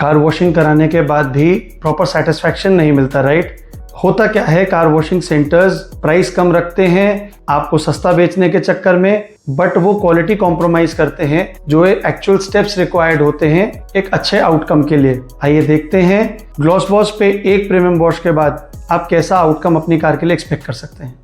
Car washing कराने के बाद भी प्रॉपर सेटिस्फैक्शन नहीं मिलता, राइट? होता क्या है, कार वॉशिंग सेंटर्स प्राइस कम रखते हैं आपको सस्ता बेचने के चक्कर में, बट वो क्वालिटी कॉम्प्रोमाइज करते हैं जो एक्चुअल स्टेप्स रिक्वायर्ड होते हैं एक अच्छे आउटकम के लिए। आइए देखते हैं ग्लॉस वॉश पे एक प्रीमियम वॉश के बाद आप कैसा आउटकम अपनी कार के लिए एक्सपेक्ट कर सकते हैं।